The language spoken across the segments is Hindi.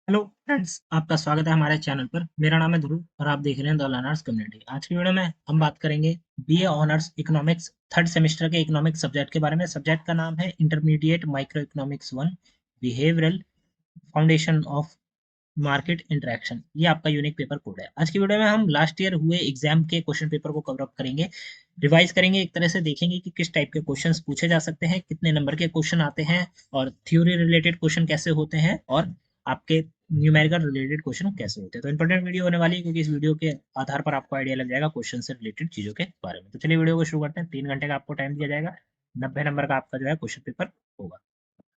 हेलो फ्रेंड्स, आपका स्वागत है हमारे चैनल पर। मेरा नाम है ध्रुव और आप देख रहे हैं द लर्नर्स कम्युनिटी। आज की वीडियो में हम बात करेंगे BA honours economics third semester के इकोनॉमिक्स सब्जेक्ट के बारे में। सब्जेक्ट का नाम है intermediate micro economics 1 behavioural foundation of market interaction. ये आपका यूनिक पेपर कोड है। आज की वीडियो में हम लास्ट ईयर हुए एग्जाम के क्वेश्चन पेपर को कवर अप करेंगे, रिवाइज करेंगे, एक तरह से देखेंगे कि किस टाइप के क्वेश्चंस पूछे जा सकते हैं, कितने नंबर के क्वेश्चन आते हैं और थ्योरी रिलेटेड क्वेश्चन कैसे होते हैं और आपके न्यूमेरिकल रिलेटेड क्वेश्चन कैसे होते हैं। तो इंपॉर्टेंट वीडियो होने वाली है, क्योंकि इस वीडियो के आधार पर आपको आइडिया लग जाएगा क्वेश्चन से रिलेटेड चीजों के बारे में। तो चलिए वीडियो को शुरू करते हैं। 3 घंटे का आपको टाइम दिया जाएगा। 90 नंबर का आपका जो है क्वेश्चन पेपर होगा।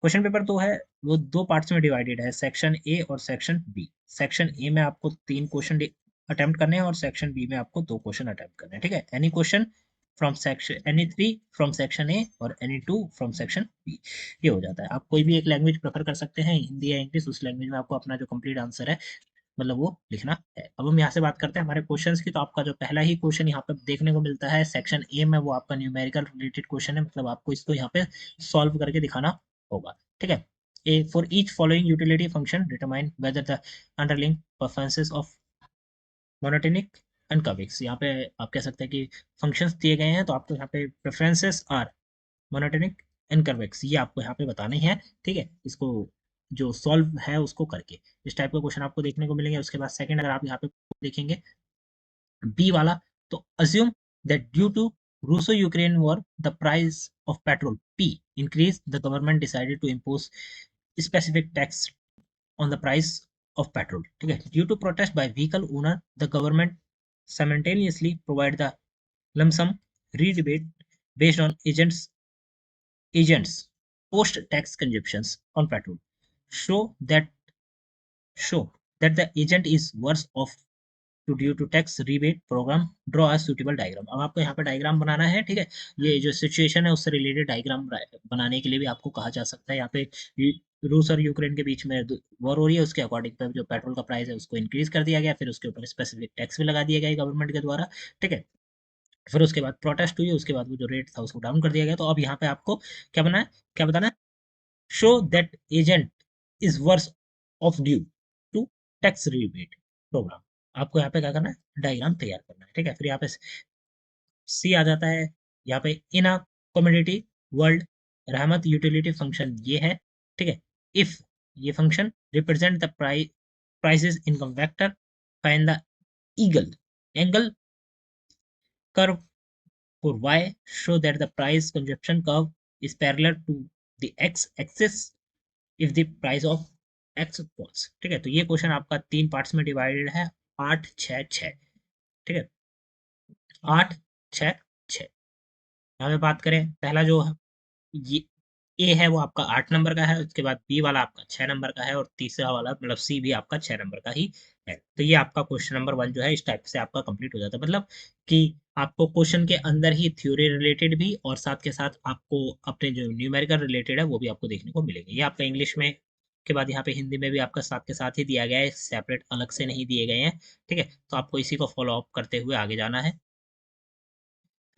क्वेश्चन पेपर तो है वो दो पार्ट्स में डिवाइडेड है, सेक्शन ए और सेक्शन बी। सेक्शन ए में आपको 3 क्वेश्चन अटेम्प्ट करने हैं और सेक्शन बी में आपको 2 क्वेश्चन अटेम्प्ट करने हैं। ठीक है, any question from section any 3 from section A और एनी 2 फ्रॉम सेक्शन बी। ये हो जाता है। आप कोई भी एक लैंग्वेज प्रेफर कर सकते हैं, हिंदी या इंग्लिश। उस लैंग्वेज में आपको अपना जो कंप्लीट आंसर है मतलब वो लिखना है। अब हम यहाँ से बात करते हैं हमारे क्वेश्चंस की। तो आपका जो पहला ही क्वेश्चन यहाँ पे देखने को मिलता है सेक्शन ए में, वो आपका न्यूमेरिकल रिलेटेड क्वेश्चन है। मतलब आपको इसको यहाँ पे सॉल्व करके दिखाना होगा। ठीक है। A for each following utility function determine whether the underlying performances of monotonic and convex. यहाँ पे आप कह सकते हैं कि फंक्शंस दिए गए हैं, तो आपको यहाँ पे प्रेफरेंसेस आर मोनोटोनिक एंड कर्विक्स, ये आपको यहाँ पे बताने हैं। ठीक है, इसको जो सॉल्व है उसको करके इस टाइप का क्वेश्चन आपको देखने को मिलेंगे। उसके बाद सेकंड अगर आप यहाँ पे देखेंगे बी वाला, तो assume that due to Russo-Ukraine war, the price of petrol P increased. The government decided to impose specific tax on the price of petrol. ठीक है, due to protest by vehicle owner, the government simultaneously provide the lump sum rebate based on agents post tax consumptions on petrol. Show that show that the agent is worse off to due to tax rebate program, draw a suitable diagram. अब आपको यहाँ पे डायग्राम बनाना है। ठीक है, ये जो सिचुएशन है उससे रिलेटेड डायग्राम बनाने के लिए भी आपको कहा जा सकता है। यहाँ पे रूस और यूक्रेन के बीच में वॉर हो रही है, उसके अकॉर्डिंग पे जो पेट्रोल का प्राइस है उसको इंक्रीज कर दिया गया, फिर उसके ऊपर स्पेसिफिक टैक्स भी लगा दिया गया गवर्नमेंट के द्वारा। ठीक है, फिर उसके बाद प्रोटेस्ट हुई, उसके बाद वो जो रेट था उसको डाउन कर दिया गया। तो अब यहाँ पे आपको क्या बनाना है, क्या बताना है, show that agent is worse off due to tax rebate program. आपको यहाँ पे क्या करना है, डायग्राम तैयार करना है। ठीक है, फिर यहाँ पे सी आ जाता है। यहाँ पे इन अ कम्युनिटी वर्ल्ड रहमत यूटिलिटी फंक्शन ये है। ठीक है, इफ ये function represent the prices income vector, find the eagle angle curve for y, show that the price consumption curve is parallel to the x axis if the price of x falls। ठीक है, तो ये क्वेश्चन आपका 3 पार्ट्स में डिवाइडेड है, 8 6 6। ठीक है, 8 6 6। यहाँ पे बात करें, पहला जो ये ए है वो आपका 8 नंबर का है, उसके बाद बी वाला आपका 6 नंबर का है और तीसरा वाला मतलब सी भी आपका 6 नंबर का ही है। तो ये आपका क्वेश्चन नंबर 1 जो है इस टाइप से आपका कंप्लीट हो जाता है। मतलब कि आपको क्वेश्चन के अंदर ही थ्योरी रिलेटेड भी और साथ के साथ आपको अपने जो न्यूमेरिकल रिलेटेड है वो भी आपको देखने को मिलेंगे। ये आपका इंग्लिश में के बाद यहाँ पे हिंदी में भी आपका साथ के साथ ही दिया गया है, सेपरेट अलग से नहीं दिए गए हैं। ठीक है, तो आपको इसी को फॉलो अप करते हुए आगे जाना है।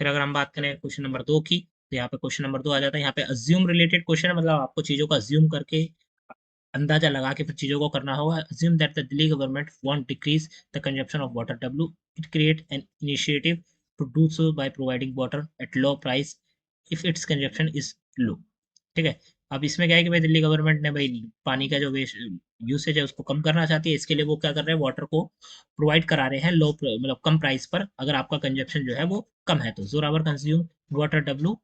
फिर अगर हम बात करें क्वेश्चन नंबर 2 की, तो यहाँ पे क्वेश्चन नंबर 2 आ जाता है। यहाँ पे अज्यूम रिलेटेड क्वेश्चन है, मतलब आपको चीजों को अज्यूम करके अंदाजा लगा के फिर चीजों को करना होगा। Assume that the Delhi government want decrease the consumption of water W, it create an initiative to do so by providing water at low price if its consumption is low. ठीक है, अब इसमें क्या है कि भाई दिल्ली गवर्नमेंट ने भाई पानी का जो वेस्ट यूसेज है उसको कम करना चाहती है। इसके लिए वो क्या कर रहे हैं, वाटर को प्रोवाइड करा रहे हैं लो मतलब कम प्राइस पर, अगर आपका कंजप्शन जो है वो कम है तो। Zorawar consume water W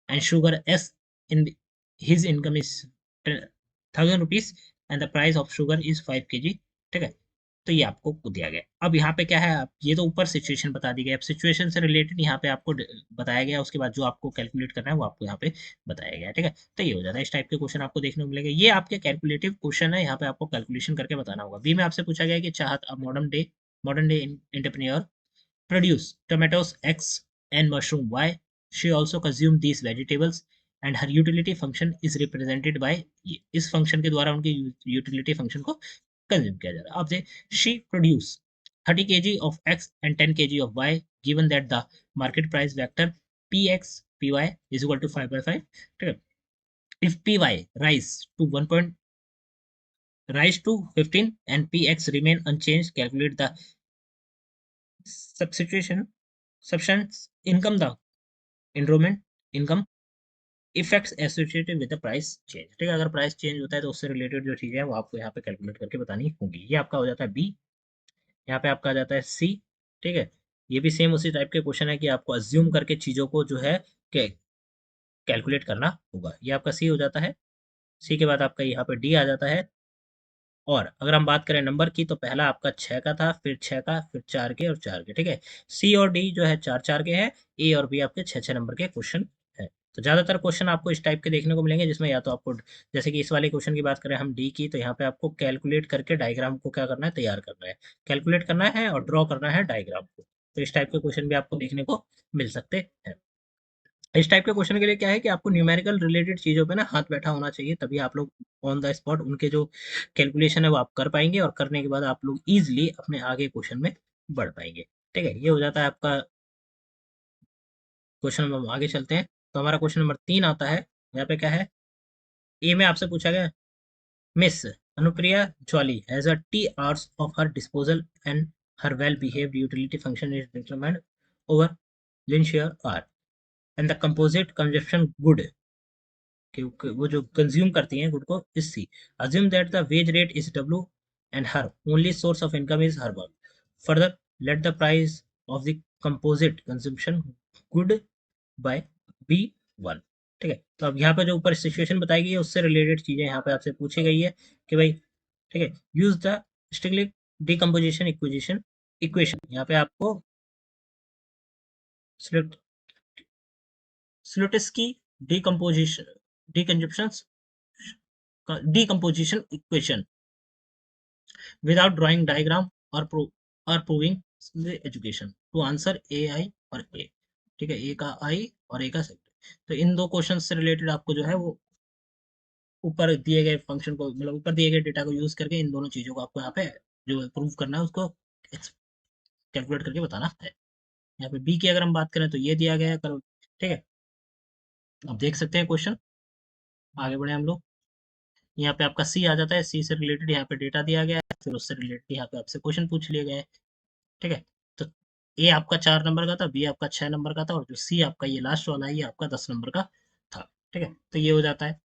and sugar S in his income is 1000 rupees and the price of sugar is 5 kg। ठीक है, तो ये आपको दिया गया। अब यहाँ पे क्या है, आप ये तो ऊपर सिचुएशन बता दी गई। अब सिचुएशन से रिलेटेड यहाँ पे आपको बताया गया, उसके बाद जो आपको कैलकुलेट करना है वो आपको यहाँ पे बताया गया। ठीक है, तो ये हो जाता है। इस टाइप के क्वेश्चन आपको देखने को मिलेंगे। ये आपके कैलकुलेटिव क्वेश्चन है, यहाँ पे आपको कैलकुलेशन करके बताना होगा। बी में आपसे पूछा गया कि चाहत a modern day entrepreneur produce tomatoes X and mushroom Y. She also consumed these vegetables and her utility function is represented by ये। इस फंक्शन के द्वारा उनकी यूटिलिटी फंक्शन को कंज्यूम किया जा रहा है। अब से she produce 30 kg of X and 10 kg of Y given that the market price vector Px Py is equal to 5/5। ठीक है, if Py rise to 1. rise to 15 and px remain unchanged, calculate the substitution substance income, the enrollment income, effects associated with the price change. ठीक है, अगर प्राइस चेंज होता है तो उससे रिलेटेड जो चीजें हैं वो आपको यहाँ पे कैलकुलेट करके बतानी होगी। ये आपका हो जाता है बी। यहाँ पे आपका आ जाता है सी। ठीक है, ये भी सेम उसी टाइप के क्वेश्चन है कि आपको अज्यूम करके चीजों को जो है कैलकुलेट करना होगा। ये आपका सी हो जाता है। सी के बाद आपका यहाँ पे डी आ जाता है। और अगर हम बात करें नंबर की तो पहला आपका 6 का था, फिर 6 का, फिर 4 के और 4 के। ठीक है, सी और डी जो है 4-4 के हैं, ए और बी आपके 6-6 नंबर के क्वेश्चन है। तो ज्यादातर क्वेश्चन आपको इस टाइप के देखने को मिलेंगे जिसमें या तो आपको, जैसे कि इस वाले क्वेश्चन की बात करें हम डी की, तो यहाँ पे आपको कैलकुलेट करके डायग्राम को क्या करना है, तैयार करना है, कैलकुलेट करना है और ड्रॉ करना है डायग्राम को। तो इस टाइप के क्वेश्चन भी आपको देखने को मिल सकते हैं। इस टाइप के क्वेश्चन के लिए क्या है कि आपको न्यूमेरिकल रिलेटेड चीजों पे ना हाथ बैठा होना चाहिए, तभी आप लोग ऑन द स्पॉट उनके जो कैलकुलेशन है वो आप कर पाएंगे, और करने के बाद आप लोग इजीली अपने आगे क्वेश्चन में बढ़ पाएंगे। ठीक है, ये हो जाता है आपका क्वेश्चन नंबर। हम आगे चलते हैं, तो हमारा क्वेश्चन नंबर 3 आता है। यहाँ पे क्या है, ए में आपसे पूछा गया, Miss Anupriya Jwali has a T hours of her disposal and her well behaved utility function is determined over linear R and the composite consumption good, कि वो जो कंज्यूम करती हैं गुड को, is C. Assume that the wage rate is W and her only source of income is her work. Further let the price of the composite consumption good by be one. ठीक है, तो अब यहाँ पे जो ऊपर सिचुएशन बताई गई है उससे रिलेटेड चीजें यहाँ पे आपसे पूछी गई है कि भाई, ठीक है, यूज द स्टिगलिक डिकम्पोजिशन इक्वेशन। इक्वेशन यहाँ पे आपको Slutsky decomposition decomposition decomposition equation without drawing diagram or proving the education to answer a I और a। ठीक है, a का I और a का सेट। तो इन दो क्वेश्चन से रिलेटेड आपको जो है वो ऊपर दिए गए फंक्शन को, मतलब ऊपर दिए गए डेटा को यूज करके इन दोनों चीजों को आपको यहाँ पे जो प्रूव करना है उसको कैलकुलेट करके बताना है। यहाँ पे बी की अगर हम बात करें तो ये दिया गया है, करो। ठीक है, अब देख सकते हैं क्वेश्चन, आगे बढ़े हम लोग। यहाँ पे आपका सी आ जाता है, सी से रिलेटेड यहाँ पे डेटा दिया गया है, फिर उससे रिलेटेड यहाँ पे आपसे क्वेश्चन पूछ लिए गए हैं। ठीक है, तो ए आपका 4 नंबर का था, बी आपका 6 नंबर का था, और जो सी आपका ये लास्ट वाला है ये आपका 10 नंबर का था। ठीक है, तो ये हो जाता है।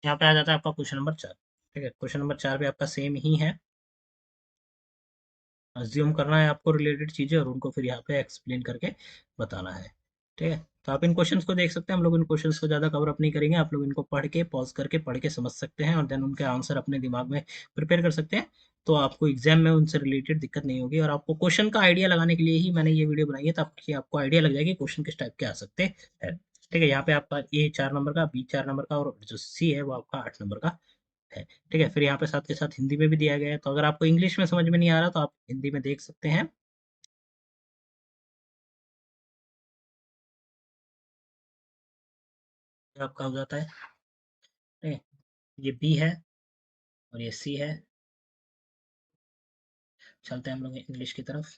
यहाँ पे आ जाता है आपका क्वेश्चन नंबर 4। ठीक है, क्वेश्चन नंबर 4 भी आपका सेम ही है, अज्यूम करना है आपको रिलेटेड चीजें और उनको फिर यहाँ पे एक्सप्लेन करके बताना है। ठीक है, तो आप इन क्वेश्चंस को देख सकते हैं, हम लोग इन क्वेश्चंस को ज़्यादा कवर अप नहीं करेंगे, आप लोग इनको पढ़ के पॉज करके पढ़ के समझ सकते हैं और देन उनके आंसर अपने दिमाग में प्रिपेयर कर सकते हैं। तो आपको एग्जाम में उनसे रिलेटेड दिक्कत नहीं होगी, और आपको क्वेश्चन का आइडिया लगाने के लिए ही मैंने ये वीडियो बनाई है, ताकि आपको आइडिया लग जाएगी क्वेश्चन किस टाइप के आ सकते हैं। ठीक है, यहाँ पे आपका ए 4 नंबर का, बी 4 नंबर का, और जो सी है वो आपका 8 नंबर का है। ठीक है, फिर यहाँ पे साथ के साथ हिंदी में भी दिया गया है, तो अगर आपको इंग्लिश में समझ में नहीं आ रहा तो आप हिंदी में देख सकते हैं। ये आपका हो जाता है। ठीक है, ये बी है और ये सी है। चलते हैं हम लोग इंग्लिश की तरफ।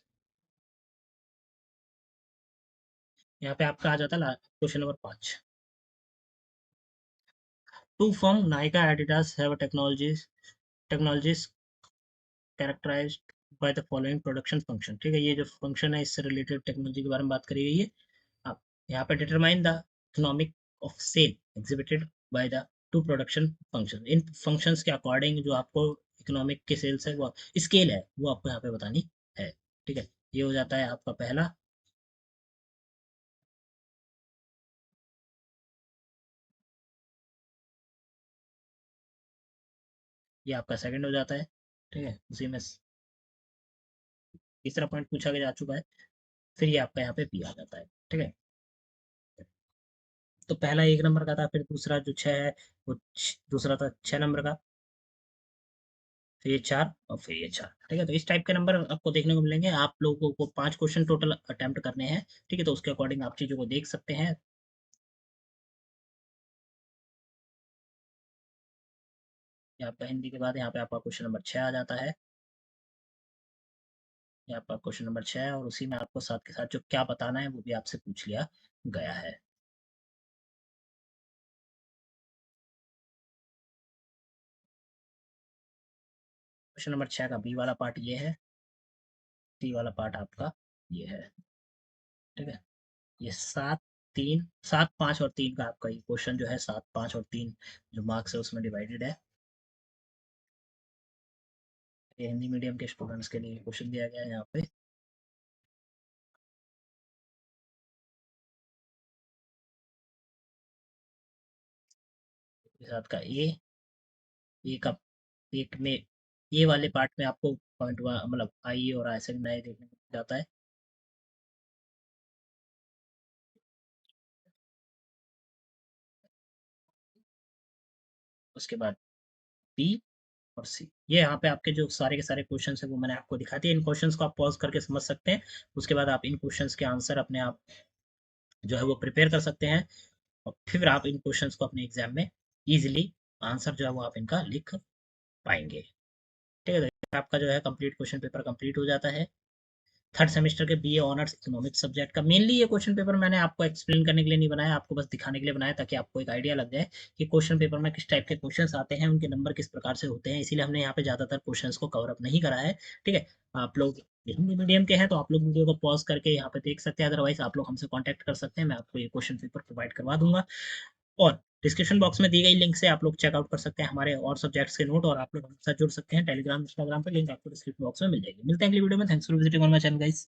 यहाँ पे आपका आ जाता है question number 5। Two firm Nykaa Adidas have technologies characterized by the following production function. ठीक है, ये जो फंक्शन है इससे रिलेटेड टेक्नोलॉजी के बारे में बात करी गई है। अब यहाँ पे determine the economic of scale exhibited by the two production function. इन फंक्शंस के अकॉर्डिंग जो आपको इकोनॉमिक के सेल्स है वो स्केल है वो आपको यहाँ पे बतानी है। ठीक है, ये हो जाता है आपका पहला। ये आपका सेकंड हो जाता है। ठीक है, उसी में तीसरा पॉइंट पूछा जा चुका है। फिर ये आपका यहाँ पे पी आ जाता है। ठीक है, तो पहला 1 नंबर का था, फिर दूसरा जो 6 है वो दूसरा था 6 नंबर का, फिर ये 4 और फिर ये 4। ठीक है, तो इस टाइप के नंबर आपको देखने को मिलेंगे। आप लोगों को 5 क्वेश्चन टोटल अटेम्प्ट करने हैं। ठीक है, तो उसके अकॉर्डिंग आप चीज़ों को देख सकते हैं। ये आपका हिंदी के बाद यहाँ पे आपका क्वेश्चन नंबर 6 आ जाता है। ये आपका क्वेश्चन नंबर 6 है और उसी में आपको साथ के साथ जो क्या बताना है वो भी आपसे पूछ लिया गया है। क्वेश्चन नंबर 6 का बी वाला पार्ट ये है, सी वाला पार्ट आपका ये है। ठीक है, ये 7 3 7 5 और 3 का आपका ये क्वेश्चन जो है 7 5 और 3 जो मार्क्स है उसमें डिवाइडेड है। ये हिंदी मीडियम के स्टूडेंट्स के लिए क्वेश्चन दिया गया है यहाँ पे। के साथ का ए का एक में ए वाले पार्ट में आपको पॉइंट मतलब आई और आई से नए देखने को मिल जाता है। उसके बाद बी और सी, ये यहाँ पे आपके जो सारे के सारे क्वेश्चंस है वो मैंने आपको दिखा दिए। इन क्वेश्चंस को आप पॉज करके समझ सकते हैं। उसके बाद आप इन क्वेश्चंस के आंसर अपने आप जो है वो प्रिपेयर कर सकते हैं और फिर आप इन क्वेश्चंस को अपने एग्जाम में इजीली आंसर जो है वो आप इनका लिख पाएंगे। ठीक है, तो आपका जो है कंप्लीट क्वेश्चन पेपर कंप्लीट हो जाता है थर्ड सेमेस्टर के बीए ऑनर्स इकोनॉमिक्स सब्जेक्ट का। मेनली ये क्वेश्चन पेपर मैंने आपको एक्सप्लेन करने के लिए नहीं बनाया, आपको बस दिखाने के लिए बनाया ताकि आपको एक आइडिया लग जाए कि क्वेश्चन पेपर में किस टाइप के क्वेश्चंस आते हैं, उनके नंबर किस प्रकार से होते हैं। इसीलिए हमने यहाँ पे ज्यादातर क्वेश्चंस को कवर अप नहीं करा है। ठीक है, आप लोग हिंदी मीडियम के हैं तो आप लोग वीडियो को पॉज करके यहाँ पे देख सकते हैं, अदरवाइज आप लोग हमसे कॉन्टैक्ट कर सकते हैं, मैं आपको ये क्वेश्चन पेपर प्रोवाइड करवा दूंगा। और डिस्क्रिप्शन बॉक्स में दी गई लिंक से आप लोग चेकआउट कर सकते हैं हमारे और सब्जेक्ट्स के नोट, और आप लोग हमसे जुड़ सकते हैं टेलीग्राम इंस्टाग्राम पे, लिंक आपको डिस्क्रिप्शन बॉक्स में मिल जाएगी। मिलते हैं अगली वीडियो में। Thanks for visiting on my channel guys.